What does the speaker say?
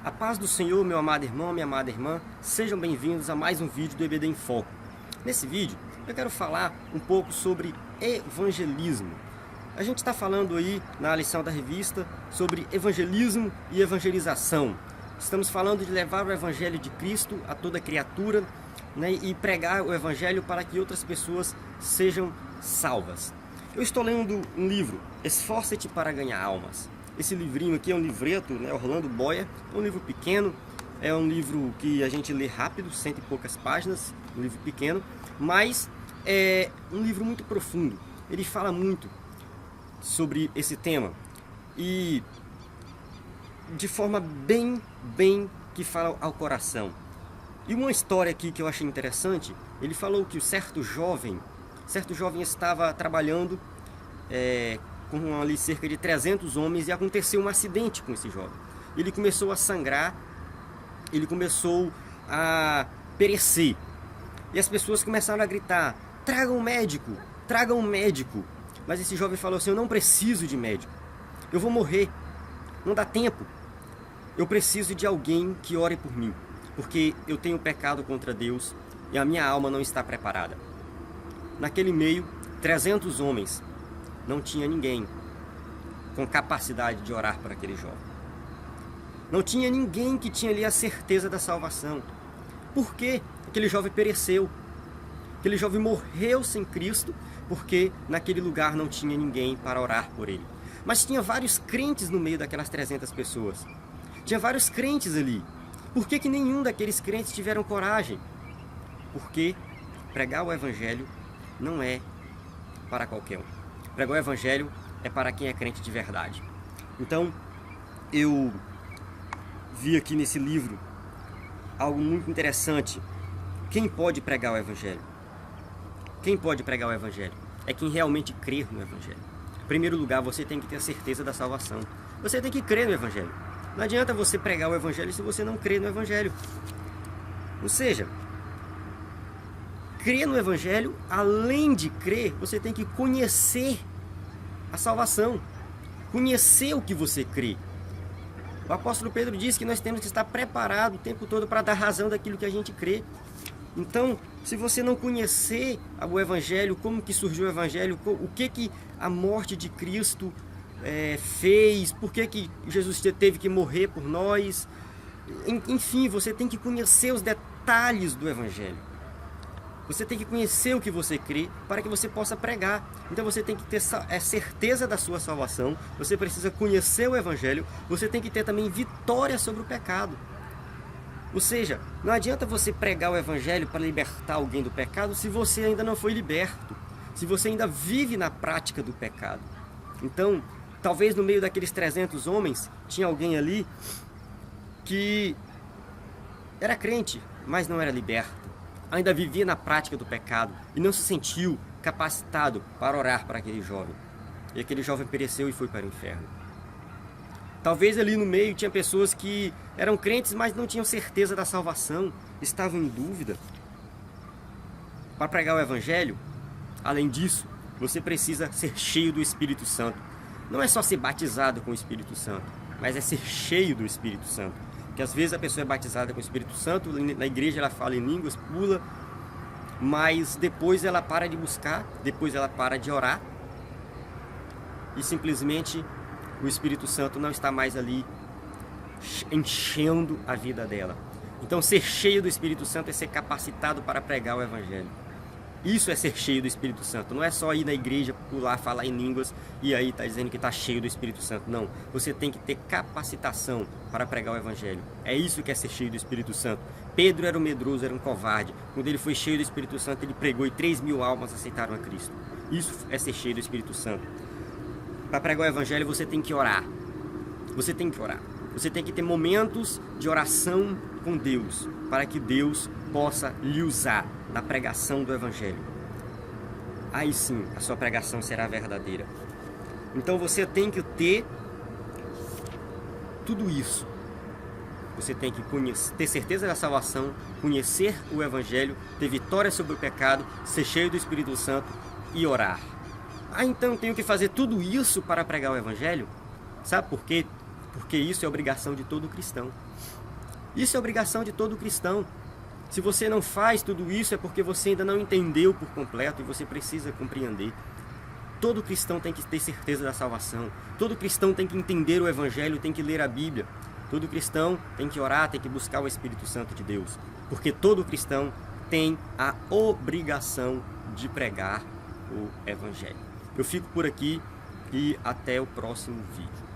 A paz do Senhor, meu amado irmão, minha amada irmã, sejam bem-vindos a mais um vídeo do EBD em Foco. Nesse vídeo, eu quero falar um pouco sobre evangelismo. A gente está falando aí na lição da revista sobre evangelismo e evangelização. Estamos falando de levar o evangelho de Cristo a toda criatura, né, e pregar o evangelho para que outras pessoas sejam salvas. Eu estou lendo um livro, Esforça-te para ganhar almas. Esse livrinho aqui é um livreto, né, Orlando Boyer, é um livro pequeno, é um livro que a gente lê rápido, 100 e poucas páginas, um livro pequeno, mas é um livro muito profundo. Ele fala muito sobre esse tema e de forma bem que fala ao coração. E uma história aqui que eu achei interessante, ele falou que o certo jovem estava trabalhando com ali cerca de 300 homens e aconteceu um acidente com esse jovem. Ele começou a sangrar, ele começou a perecer. E as pessoas começaram a gritar: tragam um médico, tragam um médico. Mas esse jovem falou assim: eu não preciso de médico, eu vou morrer, não dá tempo. Eu preciso de alguém que ore por mim, porque eu tenho pecado contra Deus e a minha alma não está preparada. Naquele meio, 300 homens, não tinha ninguém com capacidade de orar por aquele jovem. Não tinha ninguém que tinha ali a certeza da salvação. Por quê? Aquele jovem pereceu. Aquele jovem morreu sem Cristo, porque naquele lugar não tinha ninguém para orar por ele. Mas tinha vários crentes no meio daquelas 300 pessoas. Tinha vários crentes ali. Por que nenhum daqueles crentes tiveram coragem? Porque pregar o evangelho não é para qualquer um. Pregar o evangelho é para quem é crente de verdade. Então, eu vi aqui nesse livro algo muito interessante. Quem pode pregar o evangelho? Quem pode pregar o evangelho? É quem realmente crê no evangelho. Em primeiro lugar, você tem que ter a certeza da salvação. Você tem que crer no evangelho. Não adianta você pregar o evangelho se você não crê no evangelho. Ou seja, crer no evangelho, além de crer, você tem que conhecer a salvação, conhecer o que você crê. O apóstolo Pedro diz que nós temos que estar preparados o tempo todo para dar razão daquilo que a gente crê. Então, se você não conhecer o evangelho, como que surgiu o evangelho, o que a morte de Cristo fez, por que Jesus teve que morrer por nós, enfim, você tem que conhecer os detalhes do evangelho. Você tem que conhecer o que você crê para que você possa pregar. Então você tem que ter certeza da sua salvação, você precisa conhecer o evangelho, você tem que ter também vitória sobre o pecado. Ou seja, não adianta você pregar o evangelho para libertar alguém do pecado se você ainda não foi liberto, se você ainda vive na prática do pecado. Então, talvez no meio daqueles 300 homens, tinha alguém ali que era crente, mas não era liberto. Ainda vivia na prática do pecado e não se sentiu capacitado para orar para aquele jovem. E aquele jovem pereceu e foi para o inferno. Talvez ali no meio tinha pessoas que eram crentes, mas não tinham certeza da salvação, estavam em dúvida. Para pregar o evangelho, além disso, você precisa ser cheio do Espírito Santo. Não é só ser batizado com o Espírito Santo, mas é ser cheio do Espírito Santo. Porque às vezes a pessoa é batizada com o Espírito Santo, na igreja ela fala em línguas, pula, mas depois ela para de buscar, depois ela para de orar e simplesmente o Espírito Santo não está mais ali enchendo a vida dela. Então ser cheio do Espírito Santo é ser capacitado para pregar o evangelho. Isso é ser cheio do Espírito Santo. Não é só ir na igreja, pular, falar em línguas e aí está dizendo que está cheio do Espírito Santo. Não, você tem que ter capacitação para pregar o evangelho. É isso que é ser cheio do Espírito Santo. Pedro era um medroso, era um covarde. Quando ele foi cheio do Espírito Santo, ele pregou e 3.000 almas aceitaram a Cristo. Isso é ser cheio do Espírito Santo. Para pregar o evangelho você tem que orar. Você tem que orar. Você tem que ter momentos de oração com Deus, para que Deus possa lhe usar na pregação do evangelho. Aí sim, a sua pregação será verdadeira. Então você tem que ter tudo isso. Você tem que ter certeza da salvação, conhecer o evangelho, ter vitória sobre o pecado, ser cheio do Espírito Santo e orar. Então eu tenho que fazer tudo isso para pregar o evangelho? Sabe por quê? porque isso é obrigação de todo cristão. Isso é obrigação de todo cristão. Se você não faz tudo isso é porque você ainda não entendeu por completo e você precisa compreender. Todo cristão tem que ter certeza da salvação. Todo cristão tem que entender o Evangelho, tem que ler a Bíblia. Todo cristão tem que orar, tem que buscar o Espírito Santo de Deus. Porque todo cristão tem a obrigação de pregar o Evangelho. Eu fico por aqui e até o próximo vídeo.